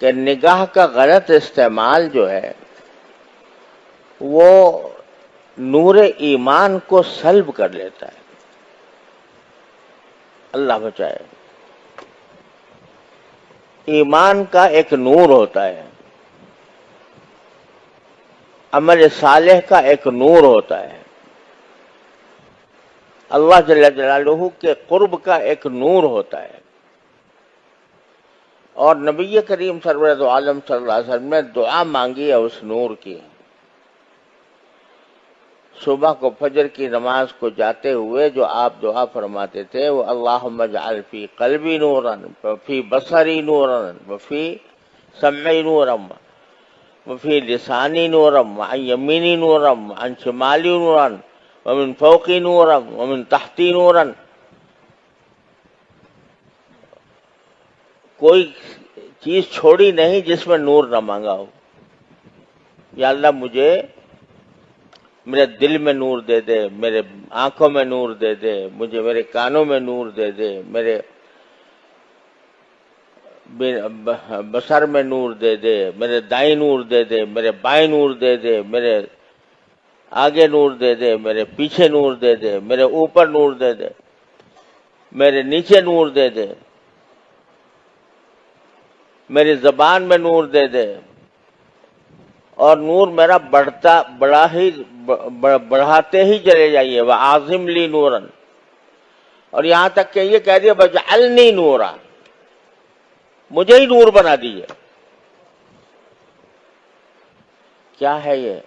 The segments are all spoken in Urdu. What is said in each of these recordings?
کہ نگاہ کا غلط استعمال جو ہے وہ نور ایمان کو سلب کر لیتا ہے. اللہ بچائے. ایمان کا ایک نور ہوتا ہے، عمل صالح کا ایک نور ہوتا ہے، اللہ جل جلالہ کے قرب کا ایک نور ہوتا ہے. اور نبی کریم سرور عالم صلی اللہ علیہ وسلم نے دعا مانگی ہے اس نور کی. صبح کو فجر کی نماز کو جاتے ہوئے جو آپ دعا فرماتے تھے وہ اللہم اجعل فی قلبی نورا وفی بصری نورا وفی سمعی نورا وفی لسانی نورا وعن یمینی نورا وعن شمالی نورا ومن فوقی نورا ومن تحتی نورا. کوئی چیز چھوڑی نہیں جس میں نور نہ مانگا ہو. یا اللہ مجھے میرے دل میں نور دے دے، میرے آنکھوں میں نور دے دے، مجھے میرے کانوں میں نور دے دے، میرے بصر میں نور دے دے، میرے دائیں نور دے دے، میرے بائیں نور دے دے، میرے آگے نور دے دے، میرے پیچھے نور دے دے، میرے اوپر نور دے دے، میرے نیچے نور دے دے، میری زبان میں نور دے دے. اور نور میرا بڑھاتے ہی چلے جائیے. وَعَظِمْ لِي نُورًا. اور یہاں تک کہ یہ کہہ دیا وَاجْعَلْنِي نُورًا، مجھے ہی نور بنا دیجیے. کیا ہے یہ؟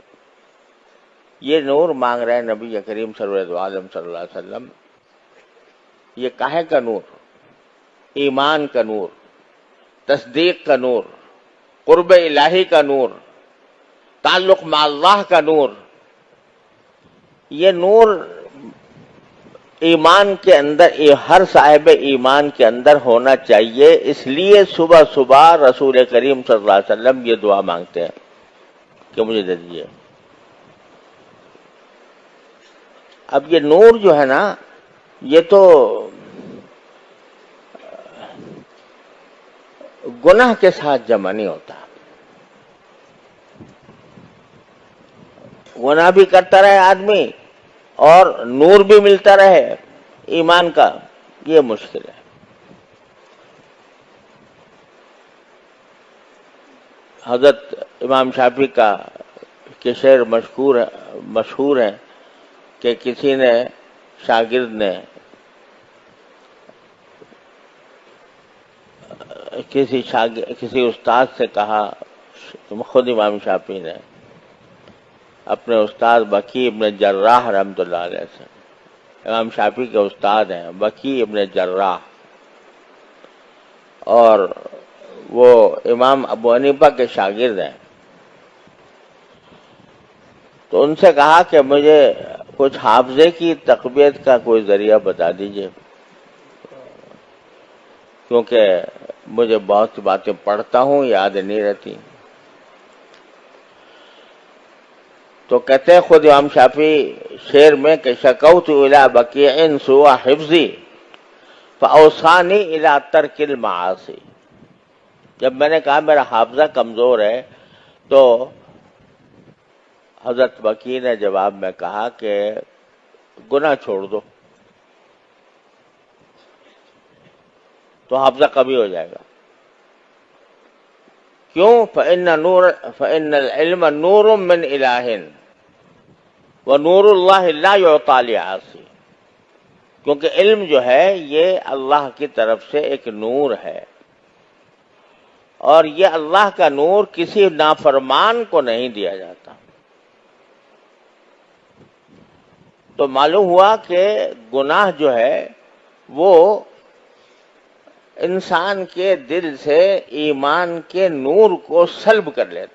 یہ نور مانگ رہے ہیں نبی کریم سرور عالم صلی اللہ علیہ وسلم. یہ کاہے کا نور؟ ایمان کا نور، تصدیق کا نور، قرب الہی کا نور، تعلق مع اللہ کا نور. یہ نور ایمان کے اندر، ہر صاحب ایمان کے اندر ہونا چاہیے. اس لیے صبح صبح رسول کریم صلی اللہ علیہ وسلم یہ دعا مانگتے ہیں کہ مجھے دے دیجیے. اب یہ نور جو ہے نا، یہ تو گناہ کے ساتھ جمع نہیں ہوتا. گناہ بھی کرتا رہے آدمی اور نور بھی ملتا رہے ایمان کا، یہ مشکل ہے. حضرت امام شافعی کا کہ شعر مشہور ہے کہ کسی نے شاگرد نے کسی استاد سے کہا، خود امام شافعی نے اپنے استاد بکی ابن جراح رحمۃ اللہ علیہ سے، امام شافعی کے استاد ہیں بکی ابن جراح، اور وہ امام ابو حنیفہ کے شاگرد ہیں. تو ان سے کہا کہ مجھے کچھ حافظے کی تقویت کا کوئی ذریعہ بتا دیجیے، کیونکہ مجھے بہت سی باتیں پڑھتا ہوں یاد نہیں رہتی. تو کہتے ہیں خود امام شافعی شعر میں کہ شکوت الی بقیع سوء حفظی فاوصانی الی ترک المعاصی. جب میں نے کہا میرا حافظہ کمزور ہے تو حضرت بکی نے جواب میں کہا کہ گناہ چھوڑ دو تو حافظہ کبھی ہو جائے گا. کیوں؟ فإن العلم نور من الہ ونور اللہ لا یعطی لعاصی. کیونکہ علم جو ہے یہ اللہ کی طرف سے ایک نور ہے، اور یہ اللہ کا نور کسی نافرمان کو نہیں دیا جاتا. تو معلوم ہوا کہ گناہ جو ہے وہ انسان کے دل سے ایمان کے نور کو سلب کر لیتا.